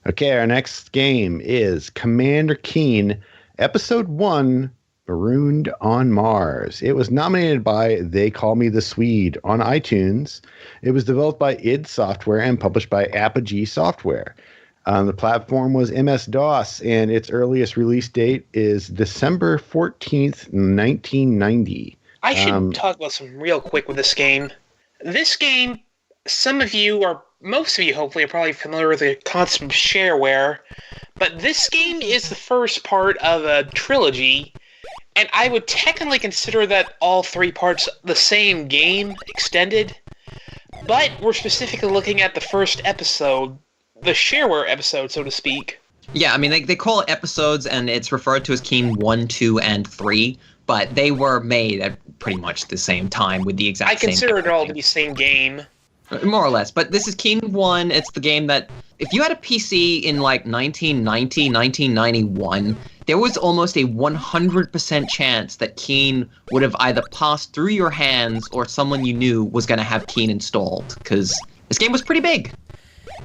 Okay, our next game is Commander Keen, Episode 1, Marooned on Mars. It was nominated by They Call Me the Swede on iTunes. It was developed by id Software and published by Apogee Software. The platform was MS-DOS, and its earliest release date is December 14th, 1990. I should talk about some real quick with this game. This game, some of you, or most of you hopefully, are probably familiar with the concept of shareware, but this game is the first part of a trilogy, and I would technically consider that all three parts the same game, extended, but we're specifically looking at the first episode, the shareware episode, so to speak. Yeah, I mean, they call it episodes, and it's referred to as Keen 1, 2, and 3, but they were made at pretty much the same time with the exact same... I consider it all to be the same game. More or less, but this is Keen 1. It's the game that, if you had a PC in like 1990, 1991, there was almost a 100% chance that Keen would have either passed through your hands or someone you knew was going to have Keen installed, because this game was pretty big.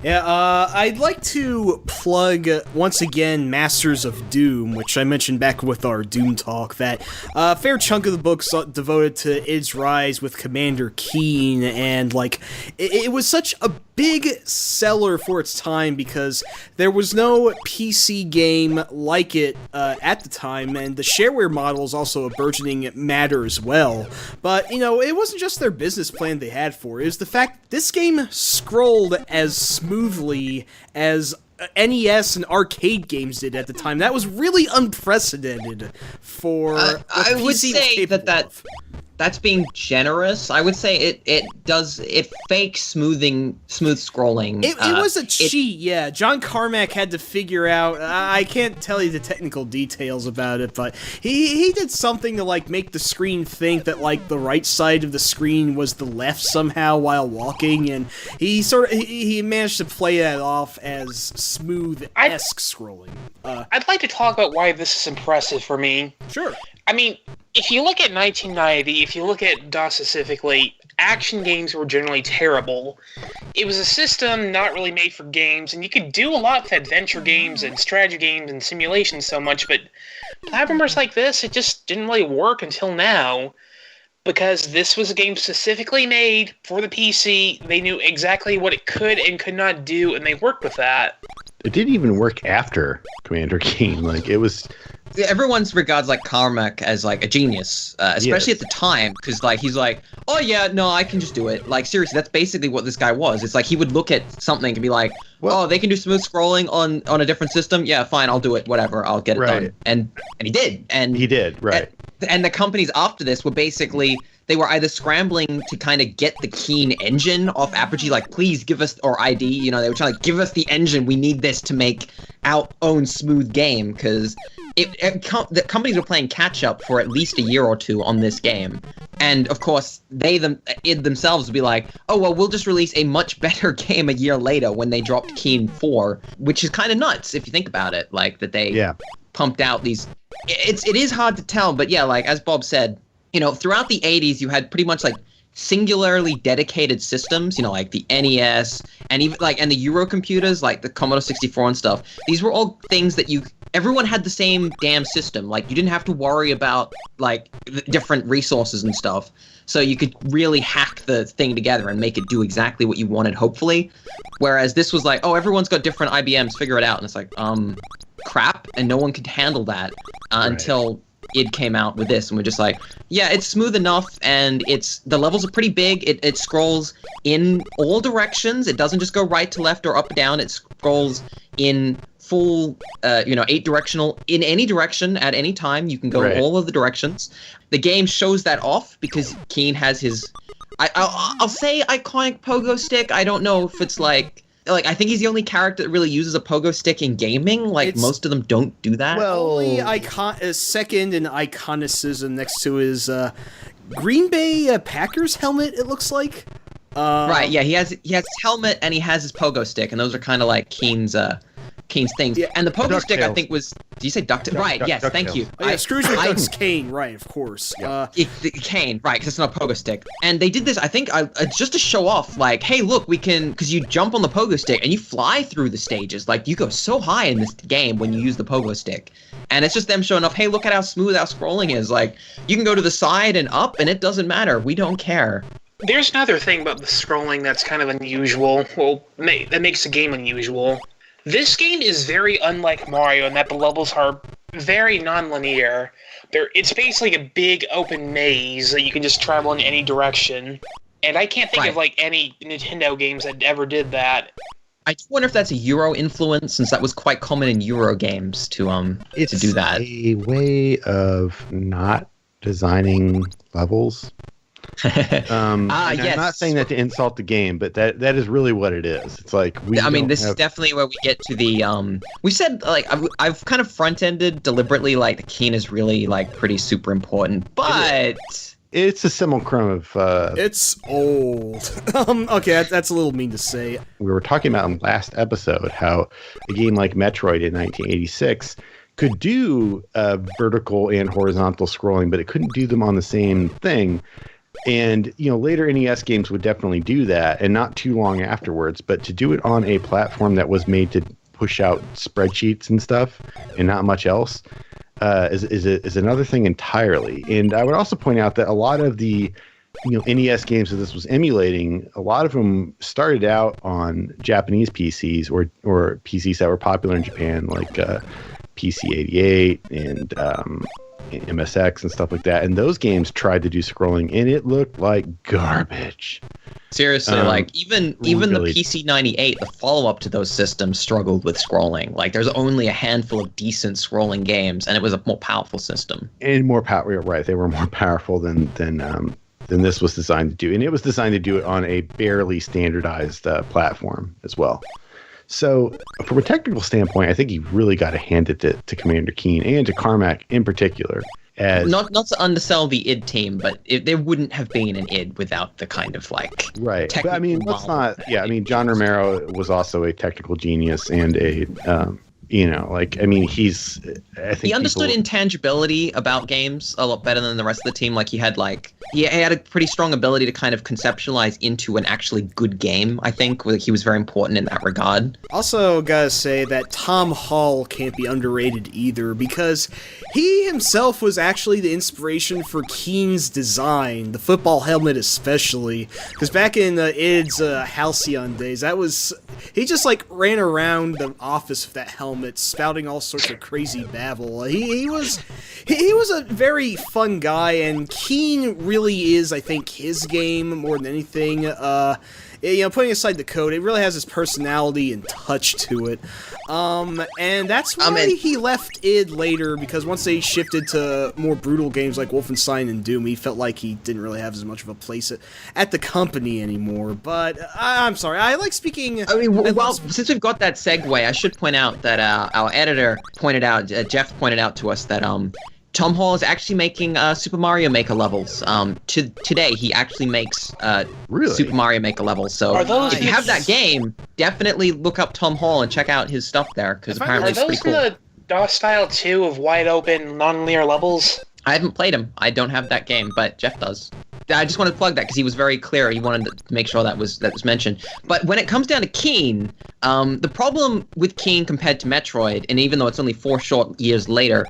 Yeah, I'd like to plug, once again, Masters of Doom, which I mentioned back with our Doom talk, that a fair chunk of the book's devoted to its rise with Commander Keen, and, like, it was such a big seller for its time because there was no PC game like it at the time, and the shareware model is also a burgeoning matter as well. But, you know, it wasn't just their business plan they had for it. It was the fact this game scrolled as smoothly as NES and arcade games did at the time. That was really unprecedented for I would say that's being generous. I would say it fakes smooth scrolling. It was a cheat, yeah. John Carmack had to figure out, I can't tell you the technical details about it, but he did something to, like, make the screen think that, like, the right side of the screen was the left somehow while walking, and he managed to play that off as smooth-esque scrolling. I'd like to talk about why this is impressive for me. Sure. I mean, if you look at 1990, if you look at DOS specifically, action games were generally terrible. It was a system not really made for games, and you could do a lot with adventure games and strategy games and simulations so much, but platformers like this, it just didn't really work until now. Because this was a game specifically made for the PC, they knew exactly what it could and could not do, and they worked with that. It didn't even work after Commander Keen. Like, it was... Everyone regards, like, Carmack as, like, a genius, especially at the time, because, like, he's like, oh, yeah, no, I can just do it. Like, seriously, that's basically what this guy was. It's like, he would look at something and be like, oh, they can do smooth scrolling on a different system? Yeah, fine, I'll do it, whatever, I'll get it done. And he did. And he did, right. And the companies after this were basically, they were either scrambling to kind of get the Keen engine off Apogee, like, please give us, or ID, you know, they were trying to give us the engine, we need this to make our own smooth game, because the companies were playing catch-up for at least a year or two on this game. And, of course, id themselves would be like, oh, well, we'll just release a much better game a year later when they dropped Keen 4, which is kind of nuts if you think about it, like, that they pumped out these... It is hard to tell, but yeah, like, as Bob said, you know, throughout the 80s, you had pretty much, like, singularly dedicated systems, you know, like the NES, and even, like, and the Euro computers, like the Commodore 64 and stuff. These were all things that everyone had the same damn system. Like, you didn't have to worry about, like, different resources and stuff. So you could really hack the thing together and make it do exactly what you wanted, hopefully. Whereas this was like, oh, everyone's got different IBMs, figure it out. And it's like, crap, and no one could handle that until id came out with this, and we're just like, yeah, it's smooth enough, and the levels are pretty big. It scrolls in all directions. It doesn't just go right to left or up or down. It scrolls in full, 8-directional, in any direction at any time. You can go all of the directions. The game shows that off because Keen has his, I'll say iconic pogo stick. I don't know if it's like, I think he's the only character that really uses a pogo stick in gaming. Like, most of them don't do that. Well, only second in iconicism next to his Green Bay Packers helmet, it looks like. Right, yeah, he has his helmet and he has his pogo stick, and those are kind of like Keen's Keen's things. Yeah. And the pogo stick, I DuckTales. think, was... Did you say DuckTales? Right, yes, thank you. Oh, yeah, Scrooge McDuck's Kane, right, of course. Yeah. Kane, right, because it's not a pogo stick. And they did this, I think, just to show off, like, hey, look, we can... Because you jump on the pogo stick and you fly through the stages. Like, you go so high in this game when you use the pogo stick. And it's just them showing off, hey, look at how smooth our scrolling is. Like, you can go to the side and up, and it doesn't matter. We don't care. There's another thing about the scrolling that's kind of unusual. Well, that makes the game unusual. This game is very unlike Mario in that the levels are very non-linear. It's basically a big open maze that you can just travel in any direction. And I can't think of like any Nintendo games that ever did that. I do wonder if that's a Euro influence, since that was quite common in Euro games to do that. It's a way of not designing levels. Yes. I'm not saying that to insult the game, but that is really what it is. It's like this is definitely where we get to the we said, like, I've kind of front-ended deliberately, like, the Keen is really, like, pretty super important, but it's a simulacrum of it's old. Okay, that's a little mean to say. We were talking about in last episode how a game like Metroid in 1986 could do vertical and horizontal scrolling, but it couldn't do them on the same thing. And, later NES games would definitely do that, and not too long afterwards. But to do it on a platform that was made to push out spreadsheets and stuff, and not much else, is another thing entirely. And I would also point out that a lot of the NES games that this was emulating, a lot of them started out on Japanese PCs or PCs that were popular in Japan, like PC-88 and MSX and stuff like that, and those games tried to do scrolling, and it looked like garbage. Seriously, like even really, the PC-98, the follow-up to those systems, struggled with scrolling. Like, there's only a handful of decent scrolling games, and it was a more powerful system. And more power, right? They were more powerful than this was designed to do, and it was designed to do it on a barely standardized platform as well. So, from a technical standpoint, I think you really got to hand it to Commander Keen and to Carmack in particular. As not to undersell the id Team, but there wouldn't have been an id without the kind of, like, right. But I mean, let's not. Yeah, I mean, John Romero was also a technical genius and a I think he understood intangibility about games a lot better than the rest of the team. Like, he had a pretty strong ability to kind of conceptualize into an actually good game. I think he was very important in that regard. Also, gotta say that Tom Hall can't be underrated either, because he himself was actually the inspiration for Keen's design, the football helmet especially. Because back in id's Halcyon days, he just like ran around the office with that helmet, spouting all sorts of crazy babble. He was a very fun guy, and Keen really is, I think, his game more than anything. Putting aside the code, it really has his personality and touch to it. And that's why he left id later, because once they shifted to more brutal games like Wolfenstein and Doom, he felt like he didn't really have as much of a place at the company anymore. But I'm sorry, I like speaking... since we've got that segue, I should point out that our editor pointed out, Jeff pointed out to us that Tom Hall is actually making Super Mario Maker levels. Today, he actually makes Super Mario Maker levels. So if you have that game, definitely look up Tom Hall and check out his stuff there, because apparently it's pretty cool. Are those the DOS style 2 of wide open, non-linear levels? I haven't played him. I don't have that game, but Jeff does. I just wanted to plug that because he was very clear. He wanted to make sure that was mentioned. But when it comes down to Keen, the problem with Keen compared to Metroid, and even though it's only 4 short years later,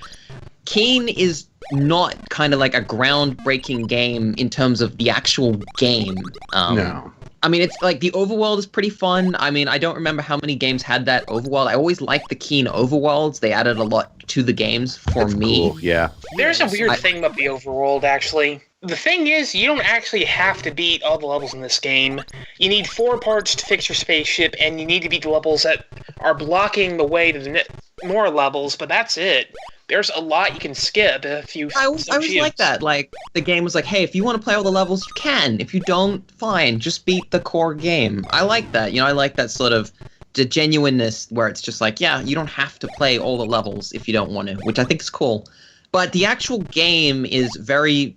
Keen is not kind of like a groundbreaking game in terms of the actual game. No. I mean, it's like the overworld is pretty fun. I mean, I don't remember how many games had that overworld. I always liked the Keen overworlds. They added a lot to the games for me. Cool. Yeah. There's a weird thing about the overworld, actually. The thing is, you don't actually have to beat all the levels in this game. You need 4 parts to fix your spaceship, and you need to beat the levels that are blocking the way to the more levels, but that's it. There's a lot you can skip if you... I was like that. Like, the game was like, hey, if you want to play all the levels, you can. If you don't, fine. Just beat the core game. I like that. I like that sort of the genuineness where it's just like, yeah, you don't have to play all the levels if you don't want to, which I think is cool. But the actual game is very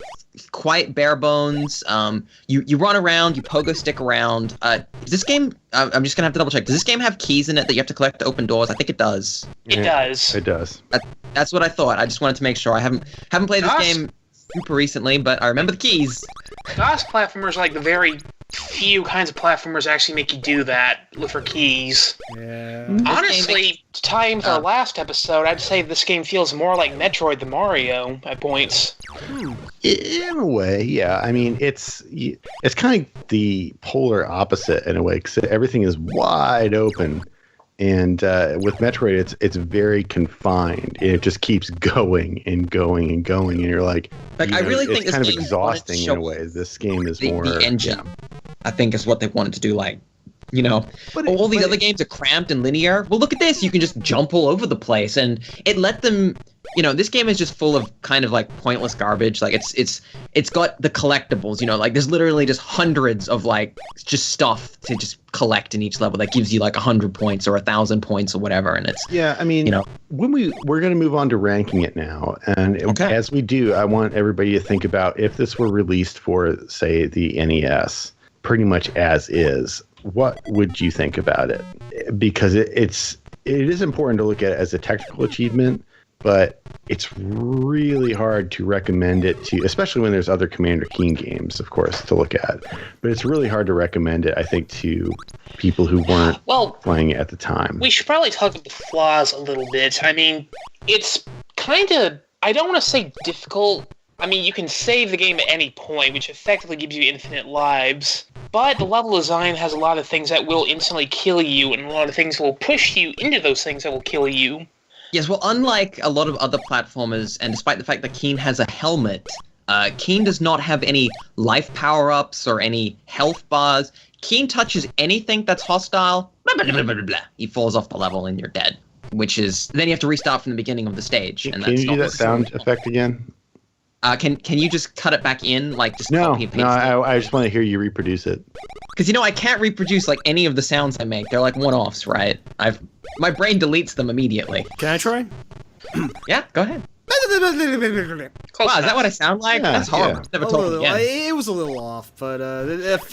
quite bare bones. You run around, you pogo stick around. Does this game? I'm just gonna have to double check. Does this game have keys in it that you have to collect to open doors? I think it does. It does. It does. That's what I thought. I just wanted to make sure. I haven't played this game super recently, but I remember the keys. DOS platformers are like the very few kinds of platformers actually make you do that for keys. Yeah. Honestly, to tie into our last episode, I'd say this game feels more like Metroid than Mario at points. In a way, yeah. I mean, it's kind of the polar opposite in a way, because everything is wide open. And with Metroid, it's very confined. It just keeps going and going and going, and you're like, I really think it's kind this of game exhausting wanted to in a way. This game is the more engine. Yeah. I think is what they wanted to do. Like, But all these other games are cramped and linear. Well, look at this. You can just jump all over the place, and it let them. This game is just full of kind of like pointless garbage. Like it's got the collectibles. Like there's literally just hundreds of like just stuff to just collect in each level that gives you like 100 points or 1,000 points or whatever. And it's I mean, when we're going to move on to ranking it now, and as we do, I want everybody to think about if this were released for, say, the NES, pretty much as is. What would you think about it? Because it is important to look at it as a technical achievement, but it's really hard to recommend it to, especially when there's other Commander Keen games, of course, to look at. But it's really hard to recommend it, I think, to people who weren't playing it at the time. We should probably talk about the flaws a little bit. I mean, it's kind of, I don't want to say difficult. I mean, you can save the game at any point, which effectively gives you infinite lives. But the level design has a lot of things that will instantly kill you, and a lot of things will push you into those things that will kill you. Yes, well, unlike a lot of other platformers, and despite the fact that Keen has a helmet, Keen does not have any life power-ups or any health bars. Keen touches anything that's hostile, blah, blah, blah, blah, blah, blah. He falls off the level and you're dead. Which is, then you have to restart from the beginning of the stage. And can you do that sound effect again? Can you just cut it back in, like just copy and paste it? I just want to hear you reproduce it. Because I can't reproduce like any of the sounds I make. They're like one-offs, right? My brain deletes them immediately. Can I try? Yeah, go ahead. Wow, is that what I sound like? Yeah, that's horrible. yeah. Never told me again. It was a little off, but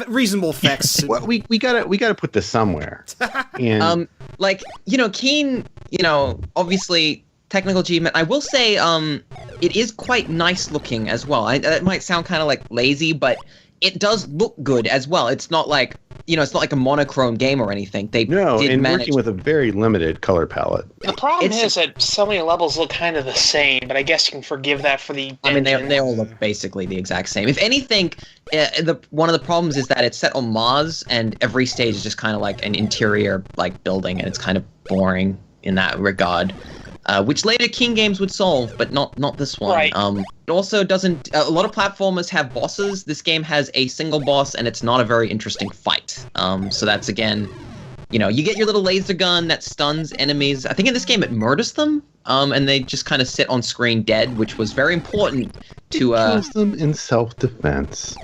reasonable effects. Well, we gotta put this somewhere. And Keen, obviously technical achievement. I will say, it is quite nice looking as well. It might sound kind of like lazy, but it does look good as well. It's not like it's not like a monochrome game or anything. Working with a very limited color palette. The problem is that so many levels look kind of the same, but I guess you can forgive that for the engine. I mean, they all look basically the exact same. If anything, one of the problems is that it's set on Mars, and every stage is just kind of like an interior like building, and it's kind of boring in that regard. Which later King games would solve, but not this one. Right. It also doesn't. A lot of platformers have bosses. This game has a single boss, and it's not a very interesting fight. So that's again, you get your little laser gun that stuns enemies. I think in this game it murders them, and they just kind of sit on screen dead, which was very important to. Kills them in self-defense.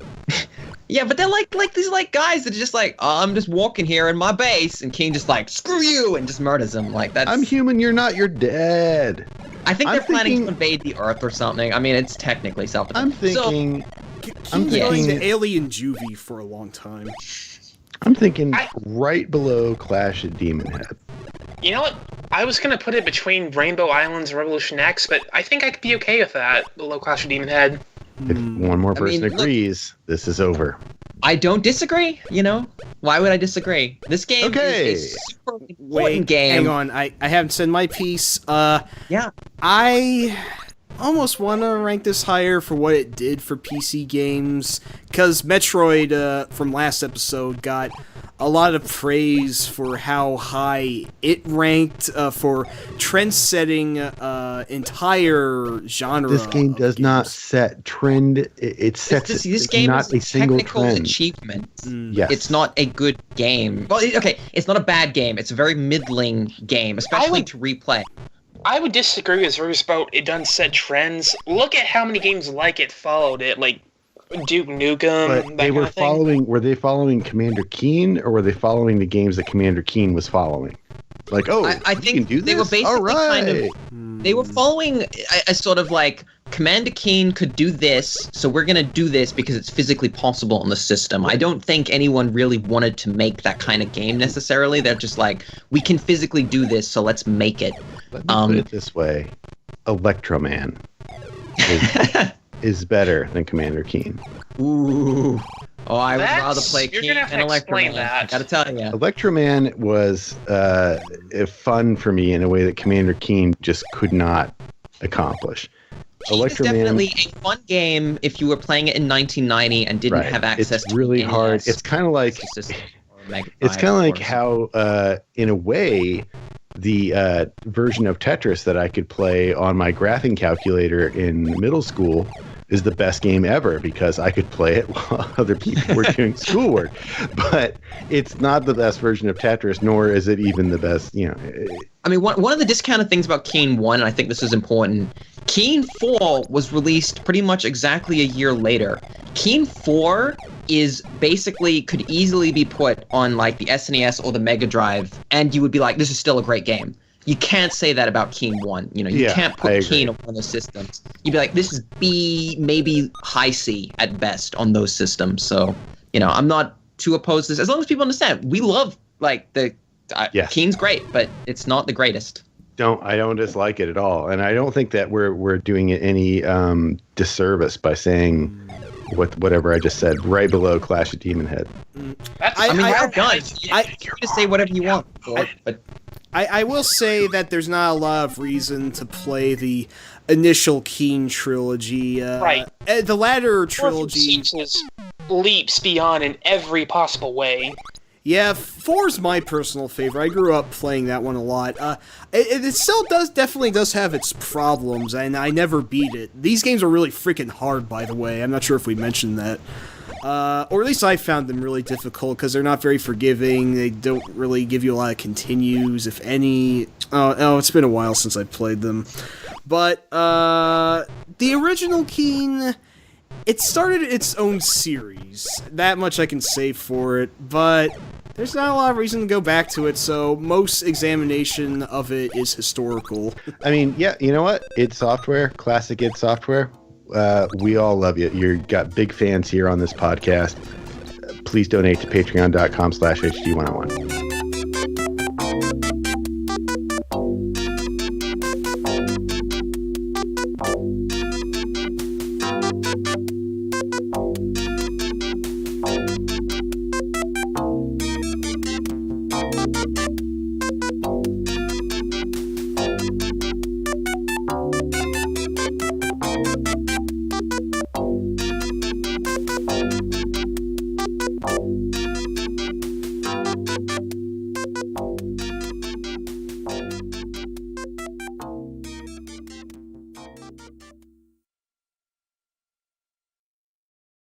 Yeah, but they're like these guys that are just like, oh, I'm just walking here in my base, and King just like, screw you, and just murders him. Like that's. I'm human. You're not. You're dead. I think they're planning to invade the Earth or something. I mean, it's technically self-defense. I'm thinking. King's going to alien juvie for a long time. I'm thinking right below Clash at Demon Head. You know what? I was going to put it between Rainbow Islands and Revolution X, but I think I could be okay with that, below Clash of Demon Head. If one more person agrees, this is over. I don't disagree, Why would I disagree? This game is a super important game. Hang on, I haven't said my piece. Yeah. I almost want to rank this higher for what it did for PC games, because Metroid, from last episode, got a lot of praise for how high it ranked for trend-setting entire genre. This game does not set trend. It sets this game not is a single technical trend. achievement. Yes. It's not a good game. Well, it's not a bad game. It's a very middling game, especially to replay. I would disagree with Bruce about it doesn't set trends. Look at how many games like it followed it, like Duke Nukem. But they were following. Were they following Commander Keen, or were they following the games that Commander Keen was following? Like, I think they were basically kind of. They were following a sort of like Commander Keen could do this, so we're gonna do this because it's physically possible on the system. I don't think anyone really wanted to make that kind of game necessarily. They're just like, we can physically do this, so let's make it. Let me put it this way: Electroman is better than Commander Keen. Ooh. Oh, I would rather play Keen and Electroman. I gotta tell you. Electroman was fun for me in a way that Commander Keen just could not accomplish. Keen is definitely a fun game if you were playing it in 1990 and didn't have access to really NES. hard. It's kind of like how, in a way, the version of Tetris that I could play on my graphing calculator in middle school is the best game ever because I could play it while other people were doing schoolwork. But it's not the best version of Tetris, nor is it even the best, I mean, one of the discounted things about Keen 1, and I think this is important, Keen 4 was released pretty much exactly a year later. Keen 4 is basically could easily be put on like the SNES or the Mega Drive, and you would be like, this is still a great game. You can't say that about Keen 1. You can't put Keen on one of those systems. You'd be like, this is B, maybe high C at best on those systems. So, I'm not too opposed to this. As long as people understand, we love, Keen's great, but it's not the greatest. I don't dislike it at all. And I don't think that we're doing it any disservice by saying whatever I just said right below Clash of Demon Head. We're done. You just say whatever you want. But I will say that there's not a lot of reason to play the initial Keen trilogy. Right. The latter trilogy leaps beyond in every possible way. Yeah, 4's my personal favorite. I grew up playing that one a lot. It still definitely does have its problems, and I never beat it. These games are really freaking hard, by the way. I'm not sure if we mentioned that. Or at least I found them really difficult because they're not very forgiving. They don't really give you a lot of continues, if any. Oh, it's been a while since I played them. But the original Keen, it started its own series. That much I can say for it, but there's not a lot of reason to go back to it, so most examination of it is historical. I mean, yeah, you know what? id Software, classic id Software. We all love you. You've got big fans here on this podcast. Please donate to patreon.com/HD101.